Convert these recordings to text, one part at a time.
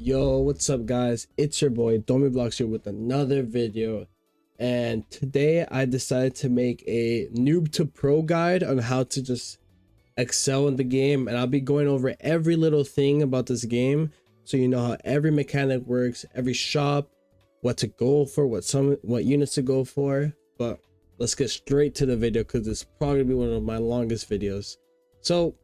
Yo, what's up guys? It's your boy Blocks here with another video, and today I decided to make a noob to pro guide on how to just excel in the game, and I'll be going over every little thing about this game so you know how every mechanic works, every shop, what to go for, what units to go for. But let's get straight to the video because it's probably gonna be one of my longest videos. So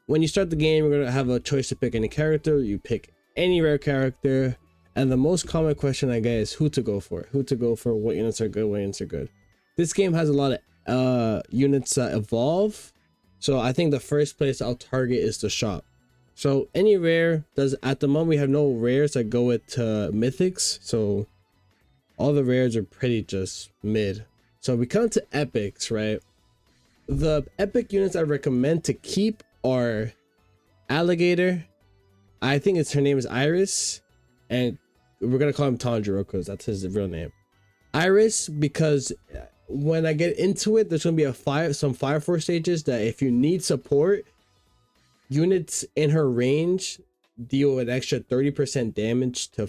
when you start the game, you're gonna have a choice to pick any character. You pick any rare character, and the most common question I get is who to go for, what units are good, what units are good. This game has a lot of units that evolve, so I think the first place I'll target is the shop. So any rare does, at the moment we have no rares that go with mythics, so all the rares are pretty just mid. So we come to epics, right? The epic units I recommend to keep are Alligator. I think her name is Iris, and we're gonna call him Tanjiro because that's his real name. Iris, because when I get into it, there's gonna be some fire force stages that if you need support, units in her range deal an extra 30% damage to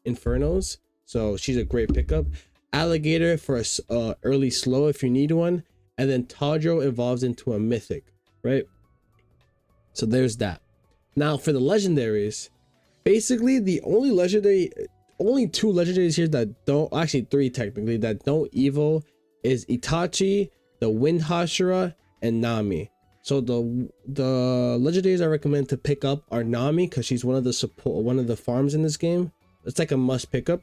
infernos, so she's a great pickup. Alligator for a early slow if you need one, and then Tanjiro evolves into a mythic, right? So there's that. Now for the legendaries, basically the only two legendaries here that don't, actually three technically, that don't evo is Itachi, the Wind Hashira, and Nami. So the legendaries I recommend to pick up are Nami, because she's one of the farms in this game. It's like a must pick up.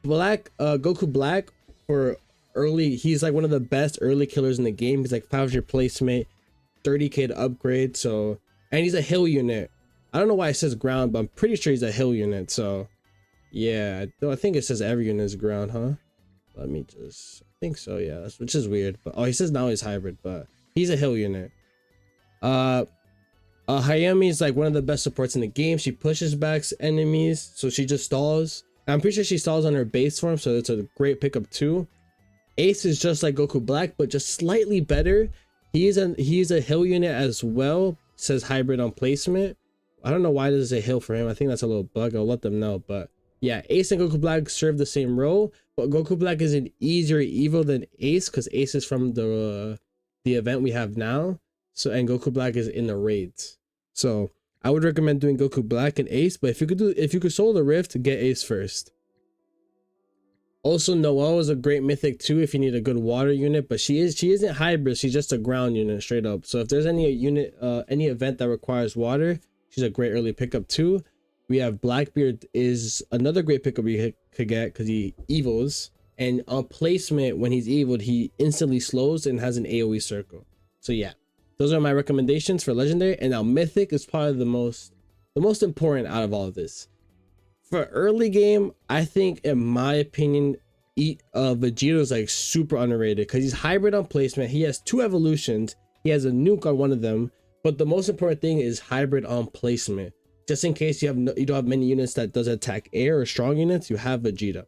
Goku Black for early, he's like one of the best early killers in the game. He's like 500 placement, 30k to upgrade, so, and he's a hill unit. I don't know why it says ground, but I'm pretty sure he's a hill unit. So yeah, though I think it says every unit is ground, huh? Let me just, I think so, yeah, which is weird. But oh, he says now he's hybrid, but he's a hill unit. Hayami is like one of the best supports in the game. She pushes back enemies, so she just stalls. I'm pretty sure she stalls on her base form, so it's a great pickup too. Ace is just like Goku Black, but just slightly better. He's a hill unit as well. Says hybrid on placement. I don't know why there's a hill for him. I think that's a little bug. I'll let them know. But yeah, Ace and Goku Black serve the same role, but Goku Black is an easier evo than Ace because Ace is from the event we have now. So, and Goku Black is in the raids. So I would recommend doing Goku Black and Ace, but if you could solo the Rift, get Ace first. Also, Noelle is a great mythic too if you need a good water unit, but she isn't hybrid. She's just a ground unit straight up. So if there's any event that requires water, she's a great early pickup too. We have Blackbeard is another great pickup you could get because he evils, and on placement when he's eviled, he instantly slows and has an AoE circle. So yeah, those are my recommendations for legendary. And now mythic is probably the most important out of all of this. For early game, I think in my opinion, Vegeta is like super underrated because he's hybrid on placement. He has 2 evolutions. He has a nuke on one of them. But the most important thing is hybrid on placement. Just in case you don't have many units that does attack air or strong units, you have Vegeta.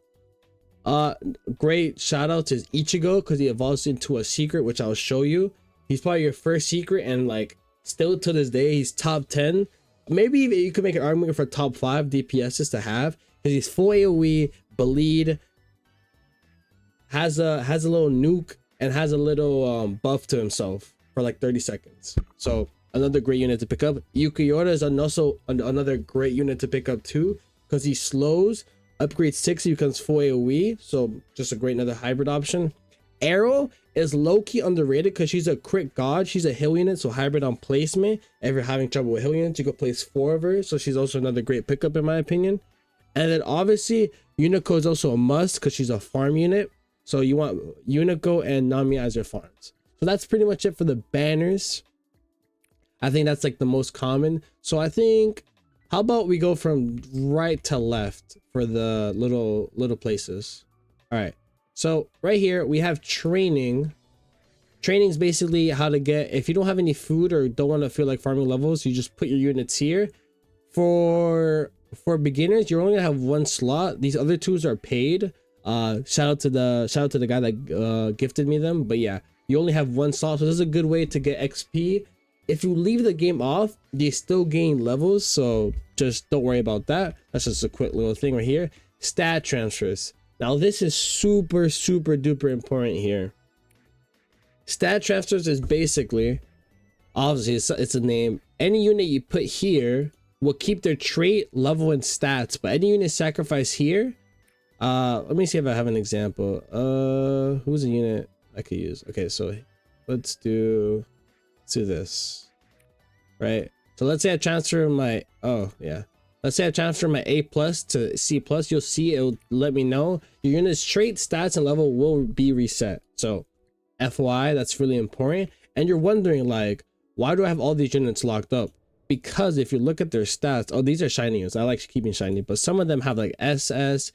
Great shout out to Ichigo because he evolves into a secret, which I'll show you. He's probably your first secret, and like still to this day he's top 10. Maybe you could make an argument for top 5 DPSs to have because he's full AoE, bleed, has a little nuke, and has a little buff to himself for like 30 seconds. So another great unit to pick up. Yukiora is also another great unit to pick up too because he slows, upgrades 6, he becomes full AoE, so just a great another hybrid option. Arrow is low-key underrated because she's a crit god. She's a hill unit, so hybrid on placement. If you're having trouble with hill units, you could place 4 of her, so she's also another great pickup in my opinion. And then obviously Unico is also a must because she's a farm unit, so you want Unico and Nami as your farms. So that's pretty much it for the banners. I think that's like the most common. So I think, how about we go from right to left for the little places. All right, so right here we have training. Training is basically how to get, if you don't have any food or don't want to feel like farming levels, you just put your units here. For beginners, you're only gonna have 1 slot. These other 2s are paid. Shout out to the guy that gifted me them. But yeah, you only have 1 slot, so this is a good way to get XP if you leave the game off, they still gain levels, so just don't worry about that. That's just a quick little thing right here. Stat transfers. Now this is super duper important here. Stat transfers is basically, obviously it's a name, any unit you put here will keep their trait, level, and stats, but any unit sacrificed here, let me see if I have an example. Who's a unit I could use? Okay, so let's do this, right? So let's say I transfer my, let's say I transfer my A plus to C plus. You'll see it'll let me know your unit's trait, stats, and level will be reset. So FY, that's really important. And you're wondering, like, why do I have all these units locked up? Because if you look at their stats, oh, these are shiny units. I like keeping shiny, but some of them have like SS,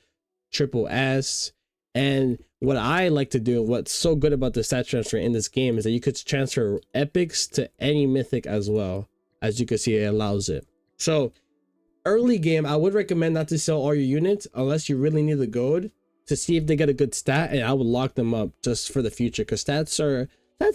triple S. And what I like to do, what's so good about the stat transfer in this game, is that you could transfer epics to any mythic as well. As you can see, it allows it. So early game, I would recommend not to sell all your units unless you really need the gold to see if they get a good stat, and I would lock them up just for the future, because stats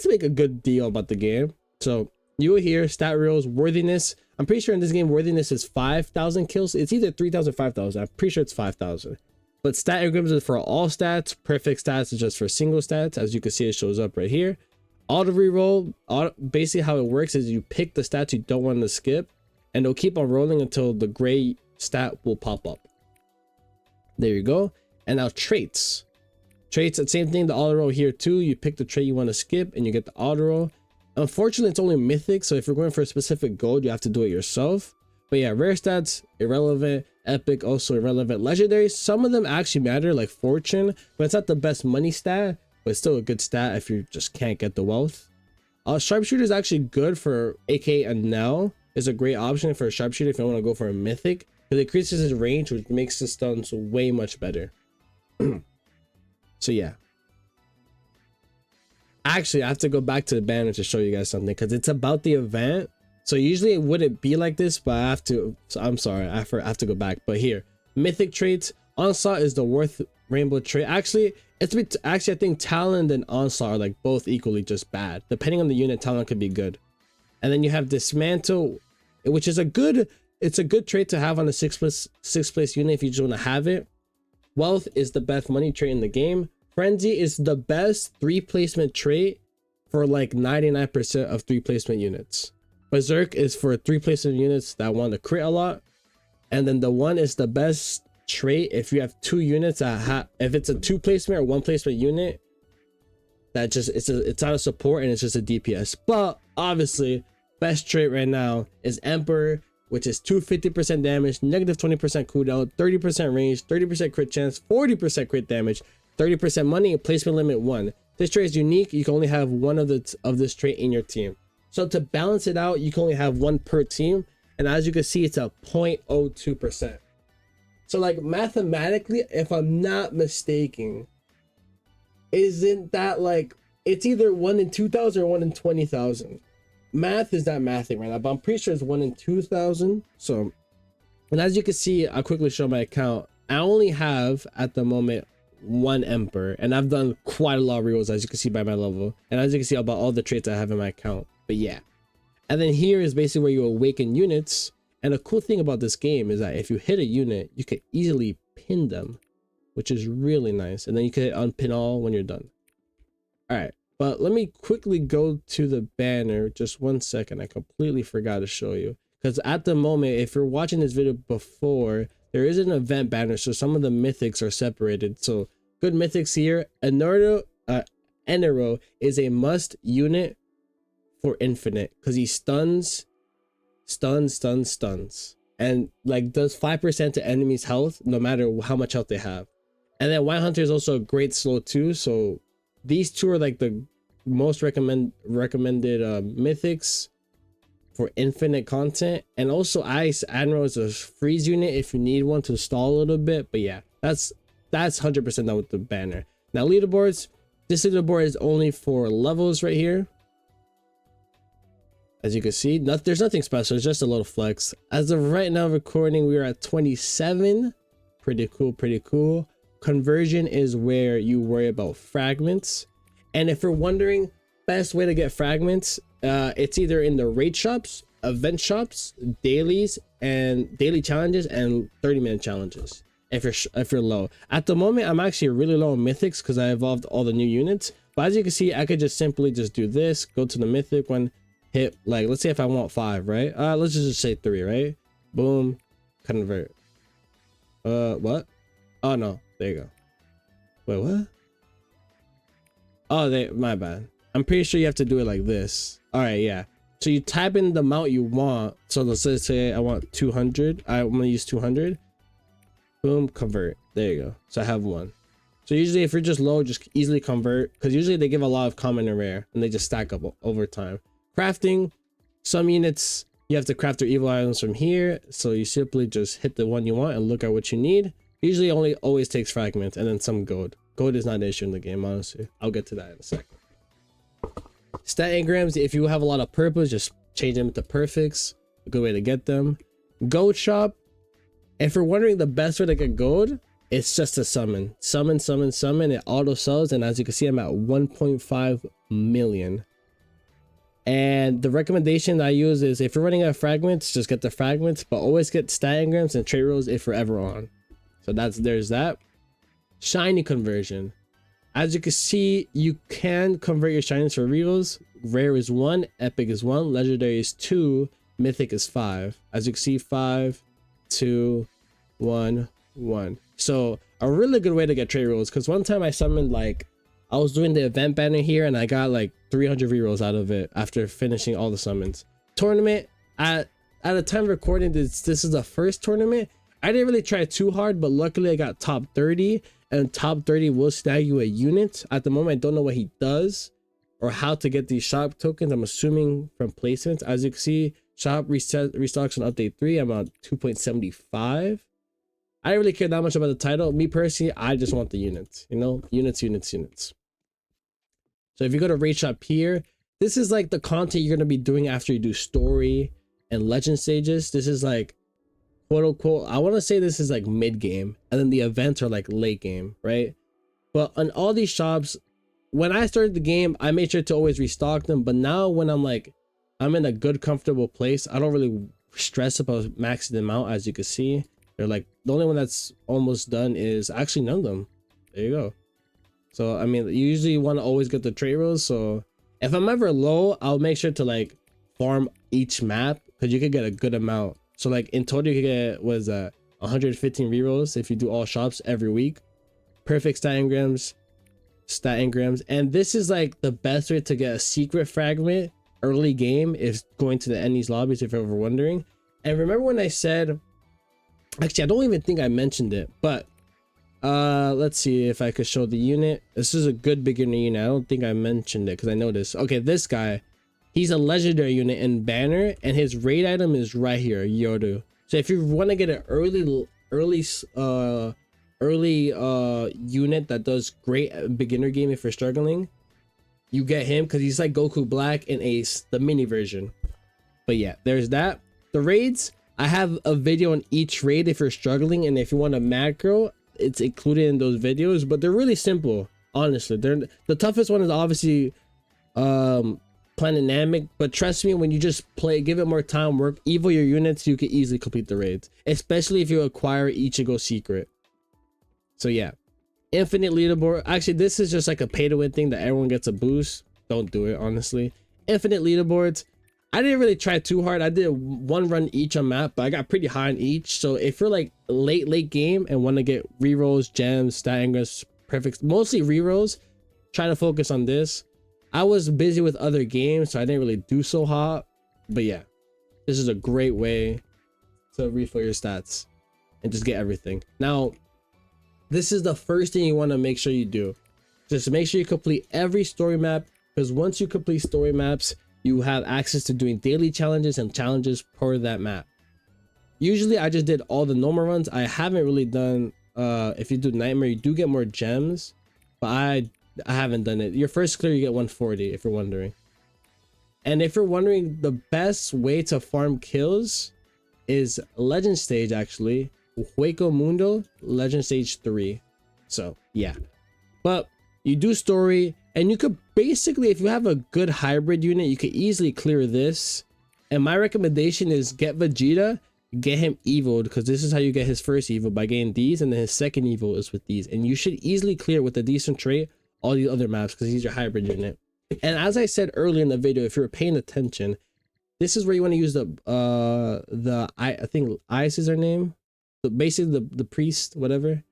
make a good deal about the game. So you will hear stat reels, worthiness. I'm pretty sure in this game worthiness is 5,000 kills. It's either 3,000 or 5,000. I'm pretty sure it's 5,000. But stat engrams is for all stats. Perfect stats is just for single stats. As you can see, it shows up right here. Auto reroll, basically how it works is you pick the stats you don't want to skip, and it'll keep on rolling until the gray stat will pop up. There you go. And now traits. Traits, the same thing, the auto roll here too. You pick the trait you want to skip and you get the auto roll. Unfortunately, it's only mythic, so if you're going for a specific gold, you have to do it yourself. But yeah, rare stats, irrelevant. Epic, also irrelevant. Legendary, some of them actually matter, like fortune, but it's not the best money stat, but it's still a good stat if you just can't get the wealth. Sharpshooter is actually good for AK, and now is a great option for a sharpshooter if you want to go for a mythic, because it increases his range, which makes the stuns way much better. So yeah. Actually, I have to go back to the banner to show you guys something, because it's about the event. So usually it wouldn't be like this, but I have to, so I'm sorry, I have to go back. But here, mythic traits, onslaught is the worth rainbow trait. Actually, I think talent and onslaught are like both equally just bad. Depending on the unit, talent could be good. And then you have dismantle, which is it's a good trait to have on a 6th place unit if you just want to have it. Wealth is the best money trait in the game. Frenzy is the best 3 placement trait for like 99% of 3 placement units. Berserk is for 3 placement units that want to crit a lot. And then the 1 is the best trait if you have 2 units that have, if it's a 2 placement or 1 placement unit, that just it's out of support and it's just a DPS. But obviously, best trait right now is Emperor, which is 250% damage, negative 20% cooldown, 30% range, 30% crit chance, 40% crit damage, 30% money, placement limit 1. This trait is unique. You can only have one of this trait in your team. So to balance it out, you can only have 1 per team. And as you can see, it's a 0.02%. So like mathematically, if I'm not mistaken, isn't that like, it's either 1 in 2,000 or 1 in 20,000. Math is not mathing right now, but I'm pretty sure it's 1 in 2,000. So, and as you can see, I'll quickly show my account. I only have at the moment 1 Emperor, and I've done quite a lot of rerolls, as you can see by my level, and as you can see about all the traits I have in my account. But yeah, and then here is basically where you awaken units. And the cool thing about this game is that if you hit a unit, you can easily pin them, which is really nice. And then you can unpin all when you're done. All right, but let me quickly go to the banner. Just 1 second. I completely forgot to show you, because at the moment, if you're watching this video before, there is an event banner, so some of the mythics are separated. So good mythics here. Enero is a must unit for infinite, because he stuns, and like does 5% to enemies health no matter how much health they have. And then White Hunter is also a great slow too. So these two are like the most recommended mythics for infinite content. And also Ice Admiral is a freeze unit if you need one to stall a little bit. But yeah, that's 100% done with the banner. Now leaderboards, this leaderboard is only for levels right here. As you can see, there's nothing special. It's just a little flex. As of right now recording, we are at 27. Pretty cool. Conversion is where you worry about fragments. And if you're wondering, best way to get fragments. It's either in the raid shops, event shops, dailies, and daily challenges, and 30-minute challenges if you're low. At the moment, I'm actually really low on mythics because I evolved all the new units. But as you can see, I could just simply just do this, go to the mythic one, hit, like, let's say if I want 5, right? Let's just say 3, right? Boom, convert. What? Oh no, there you go. Wait, what? Oh, my bad. I'm pretty sure you have to do it like this. All right, yeah. So you type in the amount you want. So let's say I want 200. I'm gonna use 200. Boom, convert. There you go. So I have 1. So usually if you're just low, just easily convert, because usually they give a lot of common and rare and they just stack up over time. Crafting, some units you have to craft their evil items from here. So you simply just hit the one you want and look at what you need. Usually always takes fragments and then some gold. Gold is not an issue in the game, honestly. I'll get to that in a second. Stat engrams, if you have a lot of purples, just change them to perfects. A good way to get them. Gold shop. If you're wondering the best way to get gold, it's just a summon. Summon. It auto sells, and as you can see, I'm at 1.5 million. And the recommendation I use is if you're running out of fragments, just get the fragments, but always get stat engrams and trait rolls if you're ever on. So there's that. Shiny conversion. As you can see, you can convert your shinies for rerolls. Rare is 1, epic is 1, legendary is 2, mythic is 5. As you can see, 5, 2, 1, 1. So a really good way to get trait rolls, because one time I summoned, like, I was doing the event banner here and I got like 300 rerolls out of it after finishing all the summons. Tournament, at the time of recording, this is the first tournament. I didn't really try too hard, but luckily I got top 30, and top 30 will snag you a unit. At the moment, I don't know what he does or how to get these shop tokens. I'm assuming from placements. As you can see, shop restocks on update 3. I'm on 2.75. I don't really care that much about the title. Me personally, I just want the units, you know, units. So if you go to raid shop here, this is like the content you're going to be doing after you do story and legend stages. This is like, quote unquote, I want to say this is like mid game, and then the events are like late game, right? But on all these shops, when I started the game, I made sure to always restock them. But now when I'm in a good, comfortable place, I don't really stress about maxing them out. As you can see, they're like, the only one that's almost done is actually none of them. There you go. So I mean, you usually want to always get the trait rolls. So if I'm ever low, I'll make sure to like farm each map, because you could get a good amount. So like in total, you could get 115 rerolls if you do all shops every week. Perfect stat engrams, and this is like the best way to get a secret fragment early game, is going to the Ennies lobbies, if you're ever wondering. And remember when I said, actually I don't even think I mentioned it, but let's see if I could show the unit. This is a good beginner unit. I don't think I mentioned it because I noticed. Okay, this guy, he's a legendary unit in banner, and his raid item is right here, Yoru. So if you want to get an early unit that does great at beginner game if you're struggling, you get him, because he's like Goku Black and Ace, the mini version. But yeah, there's that. The raids, I have a video on each raid if you're struggling, and if you want a macro, it's included in those videos. But they're really simple, honestly. The toughest one is obviously Planetamic, but trust me, when you just give it more time, work, evo your units, you can easily complete the raids, especially if you acquire Ichigo secret. So yeah, infinite leaderboard. Actually, this is just like a pay to win thing that everyone gets a boost. Don't do it, honestly. Infinite leaderboards, I didn't really try too hard. I did one run each on map, but I got pretty high on each. So if you're like late game and want to get rerolls, gems, stat engrams, perfect, mostly rerolls, try to focus on this. I was busy with other games, so I didn't really do so hot. But yeah, this is a great way to refill your stats and just get everything. Now, this is the first thing you want to make sure you do. Just make sure you complete every story map, because once you complete story maps, you have access to doing daily challenges and challenges per that map. Usually I just did all the normal runs. I haven't really done, if you do nightmare, you do get more gems, but I haven't done it. Your first clear, you get 140, if you're wondering. And if you're wondering, the best way to farm kills is legend stage, actually. Hueco Mundo, legend stage 3. So yeah, but you do story And you could basically, if you have a good hybrid unit, you could easily clear this. And my recommendation is get Vegeta, get him eviled, because this is how you get his first evil, by getting these, and then his second evil is with these. And you should easily clear with a decent trait all these other maps, because he's your hybrid unit. And as I said earlier in the video, if you're paying attention, this is where you want to use I think Ice is her name, basically the priest, whatever.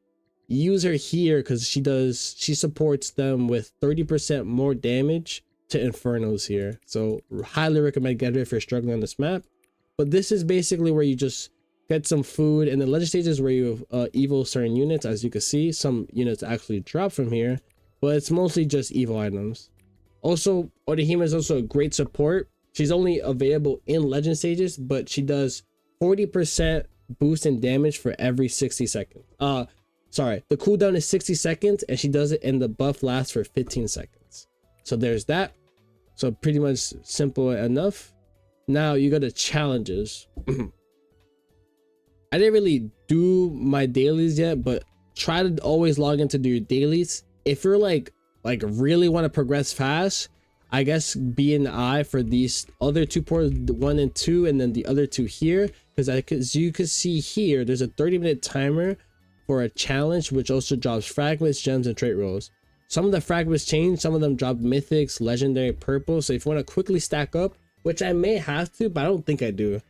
Use her here because she supports them with 30% more damage to Infernos here. So highly recommend getting it if you're struggling on this map. But this is basically where you just get some food, and the legend stages where you evil certain units. As you can see, some units actually drop from here, but it's mostly just evil items. Also, Orihime is also a great support. She's only available in legend stages, but she does 40% boost in damage for every 60 seconds. Sorry, the cooldown is 60 seconds, and she does it, and the buff lasts for 15 seconds. So there's that. So pretty much simple enough. Now you go to challenges. I didn't really do my dailies yet, but try to always log in to do your dailies. If you're like really want to progress fast, I guess be an eye for these other two ports, 1 and 2, and then the other 2 here, because you can see here there's a 30-minute timer for a challenge, which also drops fragments, gems, and trait rolls. Some of the fragments change, some of them drop mythics, legendary, purple. So if you want to quickly stack up, which I may have to, but I don't think I do,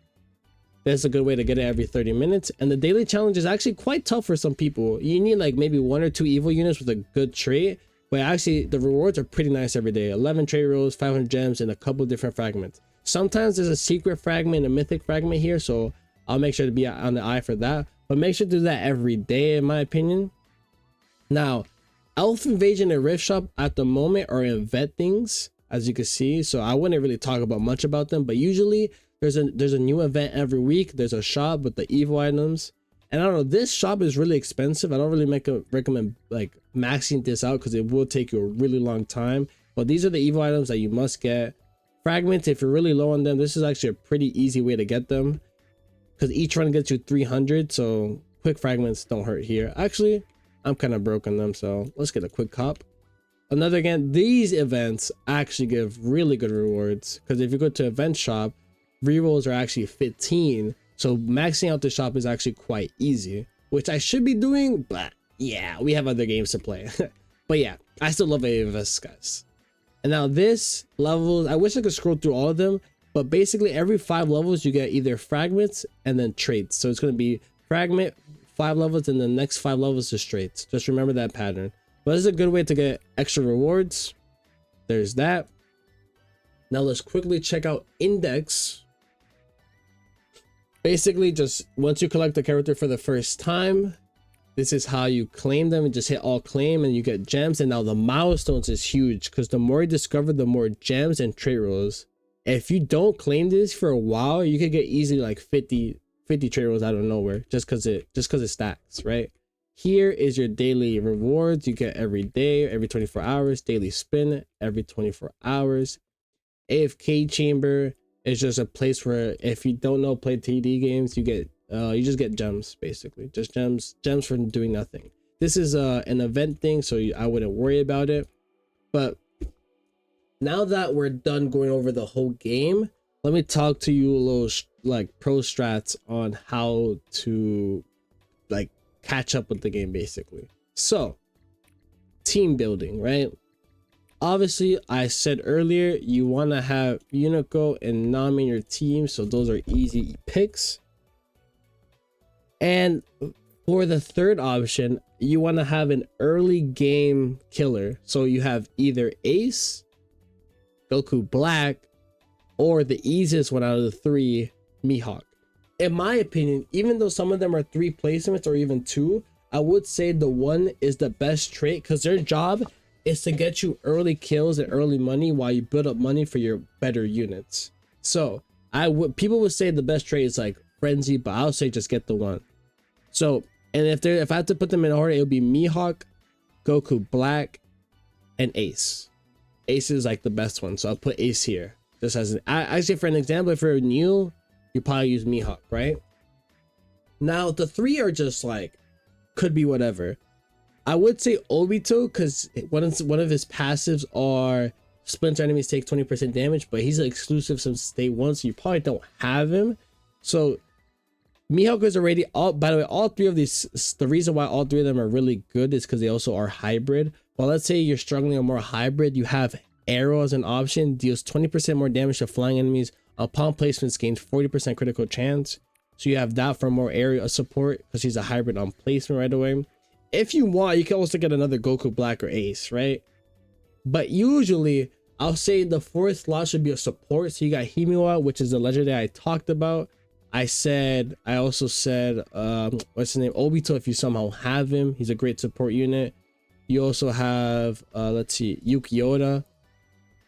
that's a good way to get it every 30 minutes. And the daily challenge is actually quite tough for some people. You need like maybe 1 or 2 evil units with a good trait, but actually the rewards are pretty nice every day. 11 trait rolls, 500 gems, and a couple different fragments. Sometimes there's a secret fragment, a mythic fragment here, so I'll make sure to be on the eye for that. But make sure to do that every day, in my opinion. Now, Elf Invasion and Rift Shop at the moment are event things, as you can see. So I wouldn't really talk about much about them, but usually there's a new event every week. There's a shop with the evil items. And I don't know, this shop is really expensive. I don't really recommend like maxing this out because it will take you a really long time. But these are the evil items that you must get. Fragments, if you're really low on them, this is actually a pretty easy way to get them, because each run gets you 300, so quick fragments don't hurt here. Actually, I'm kind of broke on them, so let's get a quick cop. Another, again, these events actually give really good rewards, because if you go to event shop, rerolls are actually 15, so maxing out the shop is actually quite easy, which I should be doing, but yeah, we have other games to play. But yeah, I still love AFS, guys. And now this levels, I wish I could scroll through all of them, but basically every 5 levels you get either fragments and then traits. So it's going to be fragment 5 levels, and the next 5 levels is traits. Just remember that pattern. But this is a good way to get extra rewards. There's that. Now let's quickly check out index. Basically, just once you collect the character for the first time, this is how you claim them, and just hit all claim and you get gems. And now the milestones is huge, because the more you discover, the more gems and trait rolls. If you don't claim this for a while, you could get easily like 50 trait rolls out of nowhere, just because it stacks, right? Here is your daily rewards you get every day, every 24 hours. Daily spin every 24 hours. AFK chamber is just a place where, if you don't know play TD games, you just get gems, basically just gems for doing nothing. This is an event thing, so I wouldn't worry about it. But now that we're done going over the whole game, let me talk to you a little like pro strats on how to like catch up with the game, basically. So team building, right? Obviously, I said earlier, you want to have Unico and Nami in your team, so those are easy picks. And for the third option, you want to have an early game killer, so you have either Ace, Goku Black, or the easiest one out of the 3, Mihawk. In my opinion, even though some of them are 3 placements or even 2, I would say the 1 is the best trait, because their job is to get you early kills and early money while you build up money for your better units. So people would say the best trait is like Frenzy, but I'll say just get the 1. So, and if I had to put them in order, it would be Mihawk, Goku Black, and Ace. Ace is like the best one, so I'll put Ace here. Just as actually, for an example, if you're new, you probably use Mihawk, right? Now the 3 are just like, could be whatever. I would say Obito because one of his passives are splinter enemies take 20% damage, but he's exclusive since day one, so you probably don't have him. So Mihawk is already all. By the way, all three of these, the reason why all three of them are really good is because they also are hybrid. Well, let's say you're struggling on more hybrid, you have Arrow as an option, deals 20% more damage to flying enemies. Upon placements, gains 40% critical chance. So you have that for more area support because he's a hybrid on placement right away. If you want, you can also get another Goku Black or Ace, right? But usually, I'll say the fourth slot should be a support. So you got Himiwa, which is the legendary I talked about. I also said, what's his name? Obito, if you somehow have him. He's a great support unit. You also have, let's see, Yuki-Ota.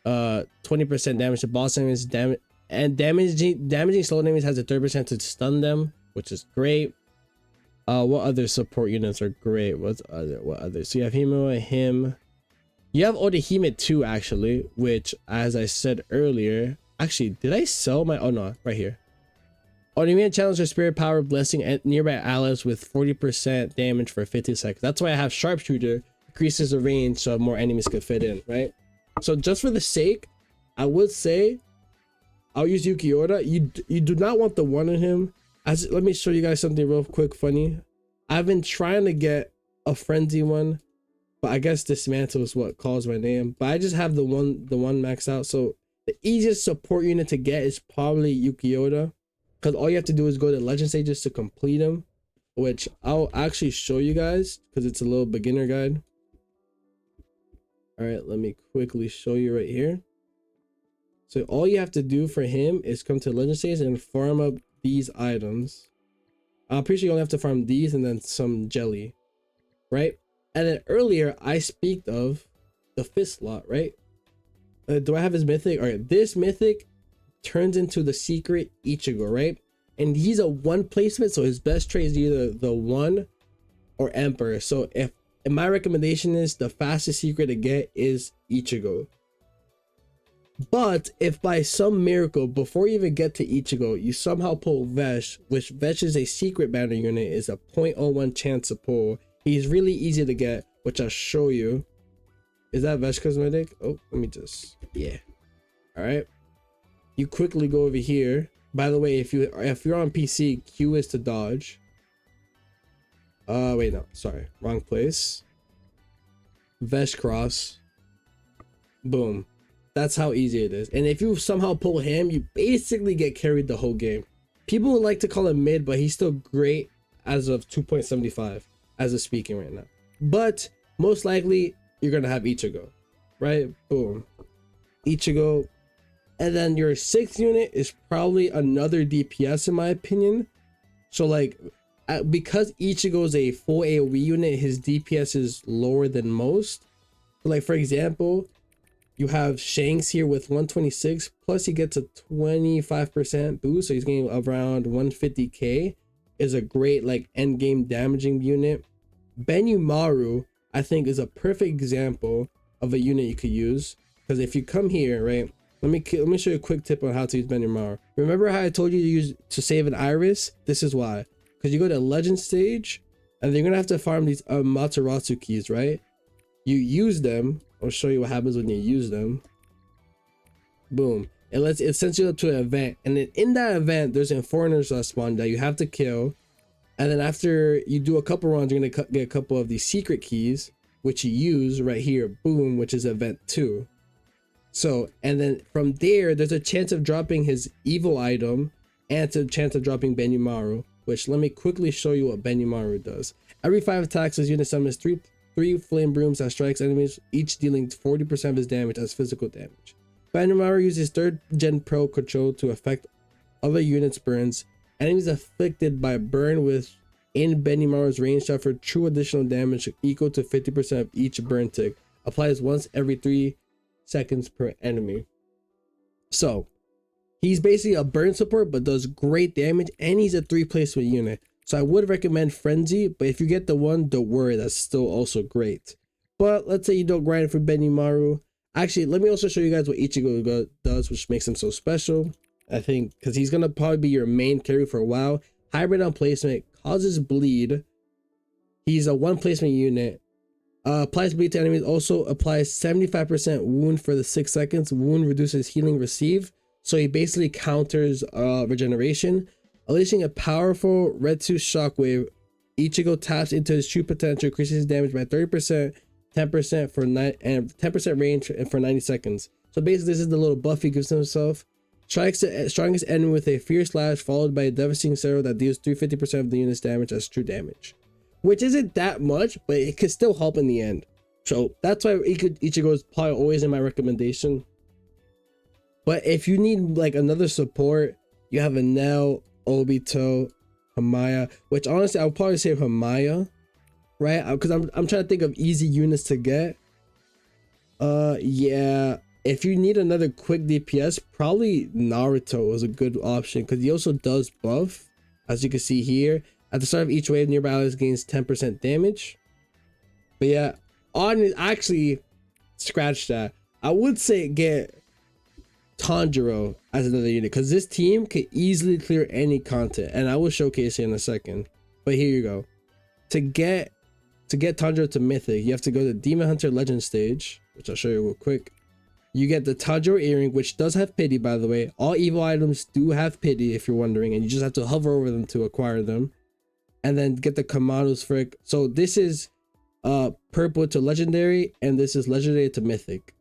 20% damage to boss enemies, damaging slow enemies has a 30% to stun them, which is great. What other support units are great? What other? So you have Himo, him. You have Orihime too, actually, which, as I said earlier, actually, did I sell my? Oh no, right here. Orihime challenges spirit power, blessing nearby allies with 40% damage for 50 seconds. That's why I have sharpshooter, increases the range so more enemies could fit in, right? So just for the sake, I would say I'll use Yuki-Ota. You do not want the one on him. Let me show you guys something real quick funny. I've been trying to get a frenzy one, but I guess dismantle is what calls my name. But I just have the one maxed out. So the easiest support unit to get is probably Yuki-Ota, because all you have to do is go to legend stages to complete them, which I'll actually show you guys because it's a little beginner guide. All right, let me quickly show you right here. So all you have to do for him is come to legend stage and farm up these items. I'm pretty sure you only have to farm these and then some jelly, right? And then earlier I speak of the fifth slot, right? Do I have his mythic? All right, this mythic turns into the secret Ichigo, right? And he's a one placement, so his best trait is either the one or Emperor. So if my recommendation is the fastest secret to get is Ichigo. But if by some miracle, before you even get to Ichigo, you somehow pull Vesh, which Vesh is a secret banner unit, is a 0.01 chance to pull. He's really easy to get, which I'll show you. Is that Vesh cosmetic? Oh, let me just, yeah. All right. You quickly go over here. By the way, if you're on PC, Q is to dodge. Wait, no, sorry, wrong place. Vesh cross. Boom. That's how easy it is. And if you somehow pull him, you basically get carried the whole game. People would like to call him mid, but he's still great as of 2.75 as of speaking right now. But most likely you're gonna have Ichigo, right? Boom, Ichigo. And then your sixth unit is probably another DPS in my opinion. So like, because Ichigo is a full AoE unit, his DPS is lower than most. So like for example, you have Shanks here with 126, plus he gets a 25% boost, so he's getting around 150k. Is a great like end game damaging unit. Benumaru, I think, is a perfect example of a unit you could use, because if you come here, right, let me show you a quick tip on how to use Benumaru. Remember how I told you to save an iris? This is why, because you go to legend stage and then you're gonna have to farm these Amaterasu keys, right? You use them. I'll show you what happens when you use them. Boom. It sends you up to an event, and then in that event there's foreigners that spawn that you have to kill, and then after you do a couple runs, you're gonna get a couple of these secret keys, which you use right here. Boom, which is event 2. So, and then from there there's a chance of dropping his evil item and a chance of dropping Benumaru, which let me quickly show you what Benumaru does. Every 5 attacks, his unit summons three flame brooms that strikes enemies, each dealing 40% of his damage as physical damage. Benumaru uses 3rd gen pro control to affect other units' burns. Enemies afflicted by burn within Benumaru's range suffer true additional damage equal to 50% of each burn tick. Applies once every 3 seconds per enemy. So he's basically a burn support, but does great damage, and he's a 3 placement unit. So I would recommend Frenzy, but if you get the one, don't worry, that's still also great. But let's say you don't grind for Benumaru. Actually, let me also show you guys what Ichigo does, which makes him so special. I think because he's gonna probably be your main carry for a while. Hybrid on placement, causes bleed. He's a 1 placement unit. Applies bleed to enemies. Also applies 75% wound for the 6 seconds. Wound reduces healing received. So he basically counters regeneration. Unleashing a powerful red 2 shockwave. Ichigo taps into his true potential, increases his damage by 30%, 10% for 9 and 10% range for 90 seconds. So basically this is the little buff he gives himself. Strikes the strongest enemy with a fierce slash, followed by a devastating arrow that deals 350% of the unit's damage as true damage. Which isn't that much, but it could still help in the end. So that's why Ichigo is probably always in my recommendation. But if you need like another support, you have a Nell, Obito, Hamaya, which honestly I would probably say Hamaya, right? Because I'm trying to think of easy units to get. Yeah, if you need another quick DPS, probably Naruto is a good option because he also does buff, as you can see here. At the start of each wave, nearby allies gains 10% damage. But yeah, actually, scratch that. I would say get Tanjiro as another unit because this team can easily clear any content, and I will showcase it in a second. But here you go. To get Tanjiro to Mythic, you have to go to Demon Hunter Legend stage, which I'll show you real quick. You get the Tanjiro earring, which does have pity, by the way. All evil items do have pity, if you're wondering, and you just have to hover over them to acquire them. And then get the Kamado's Frick. So this is purple to legendary, and this is legendary to mythic.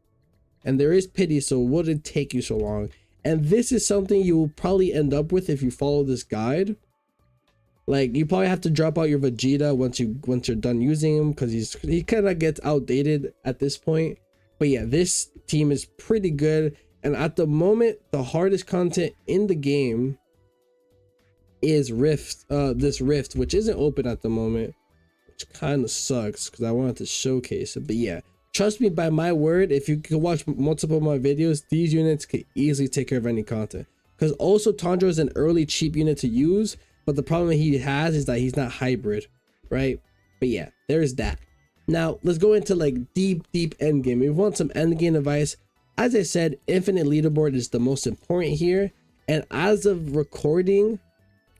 And there is pity, so it wouldn't take you so long. And this is something you will probably end up with if you follow this guide. Like, you probably have to drop out your Vegeta once you're done using him, because he kind of gets outdated at this point. But yeah, this team is pretty good. And at the moment, the hardest content in the game is this rift, which isn't open at the moment, which kind of sucks because I wanted to showcase it. But yeah, trust me, by my word, if you can watch multiple of my videos, these units can easily take care of any content. Because also Tanjiro is an early cheap unit to use, but the problem he has is that he's not hybrid, right? But yeah, there's that. Now let's go into like deep endgame. If you want some endgame advice, as I said, infinite leaderboard is the most important here. And as of recording,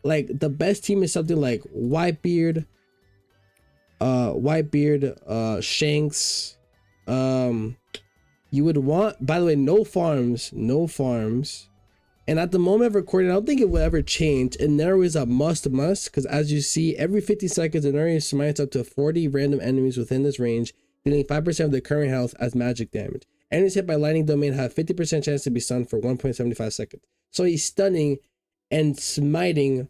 like the best team is something like Whitebeard, Shanks. You would want, by the way, no farms. And at the moment of recording, I don't think it will ever change. And there is a must, because as you see, every 50 seconds, an area smites up to 40 random enemies within this range, dealing 5% of their current health as magic damage. Enemies hit by lightning domain have 50% chance to be stunned for 1.75 seconds. So he's stunning and smiting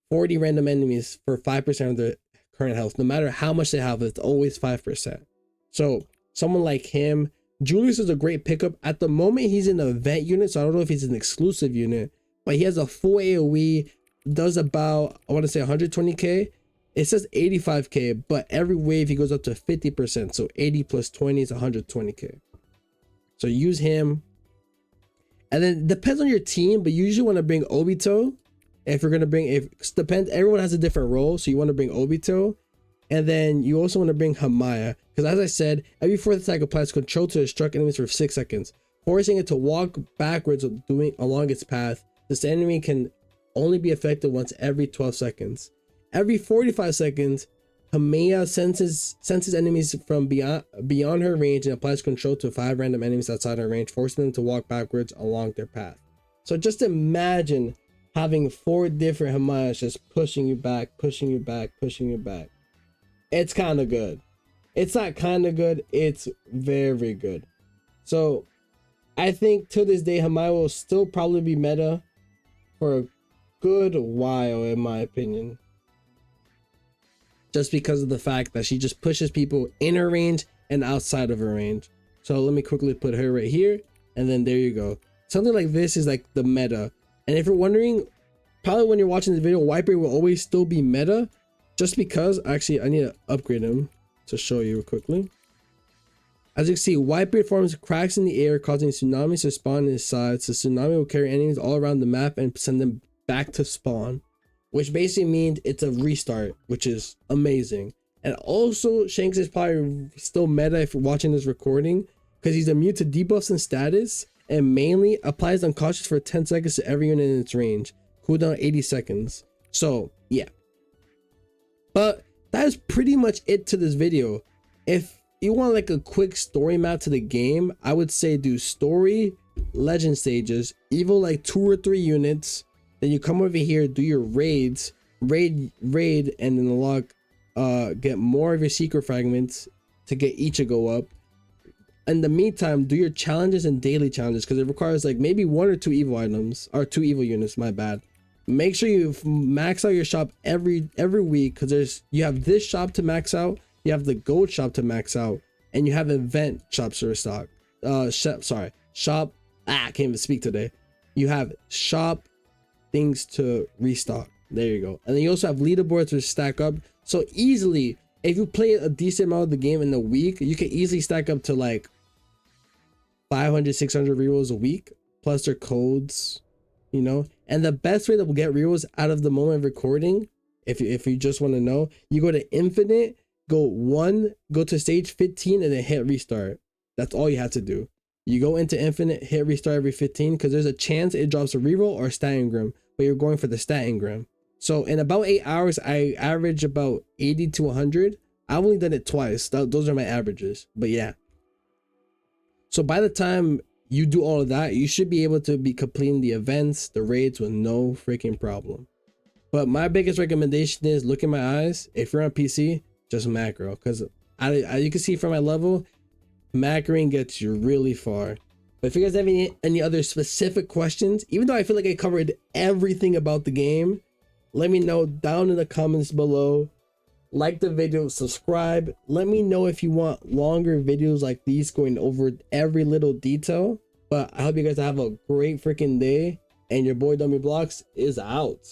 40 random enemies for 5% of their current health. No matter how much they have, it's always 5%. So someone like him, Julius is a great pickup. At the moment, he's an event unit, so I don't know if he's an exclusive unit, but he has a full AoE, does about, I want to say 120k. It says 85k, but every wave he goes up to 50%. So 80 plus 20 is 120k. So use him. And then depends on your team, but you usually want to bring Obito. If you're gonna bring, depends, everyone has a different role, so you want to bring Obito, and then you also want to bring Hamaya, because as I said, every fourth attack applies control to the struck enemies for 6 seconds, forcing it to walk backwards along its path. This enemy can only be affected once every 12 seconds. Every 45 seconds, Hamaya senses enemies from beyond her range and applies control to 5 random enemies outside her range, forcing them to walk backwards along their path. So just imagine having 4 different Hamayas just pushing you back. It's kind of good. It's not kind of good, it's very good. So I think to this day, Hamaya will still probably be meta for a good while, in my opinion. Just because of the fact that she just pushes people in her range and outside of her range. So let me quickly put her right here, and then there you go. Something like this is like the meta. And if you're wondering, probably when you're watching this video, Whitebeard will always still be meta, just because, actually, I need to upgrade him to show you quickly. As you can see, Whitebeard forms cracks in the air, causing tsunamis to spawn in his sides. The tsunami will carry enemies all around the map and send them back to spawn, which basically means it's a restart, which is amazing. And also, Shanks is probably still meta if you're watching this recording, because he's immune to debuffs and status, and mainly applies Unconscious for 10 seconds to every unit in its range. Cooldown 80 seconds. So yeah, but that is pretty much it to this video. If you want like a quick story map to the game, I would say do story, legend stages, evil like 2 or 3 units. Then you come over here, do your raids, raid, and then unlock, get more of your secret fragments to get each to go up. In the meantime, do your challenges and daily challenges because it requires like maybe 1 or 2 evil items or 2 evil units. My bad. Make sure you max out your shop every week because you have this shop to max out, you have the gold shop to max out, and you have event shops to restock. Shop. I can't even speak today. You have shop things to restock. There you go. And then you also have leaderboards to stack up. So easily, if you play a decent amount of the game in a week, you can easily stack up to like 500, 600 rerolls a week, plus their codes, you know. And the best way to get rerolls out of the moment of recording, if you just want to know, you go to infinite, go to stage 15 and then hit restart. That's all you have to do. You go into infinite, hit restart every 15 because there's a chance it drops a reroll or a stat engram, but you're going for the stat engram. So in about 8 hours, I average about 80 to 100. I've only done it twice. Those are my averages, but yeah. So by the time you do all of that, you should be able to be completing the events, the raids with no freaking problem. But my biggest recommendation is look in my eyes. If you're on PC, just macro, because you can see from my level, macroing gets you really far. But if you guys have any other specific questions, even though I feel like I covered everything about the game, let me know down in the comments below. Like the video, subscribe. Let me know if you want longer videos like these going over every little detail. But I hope you guys have a great freaking day. And your boy Dummy Blocks is out.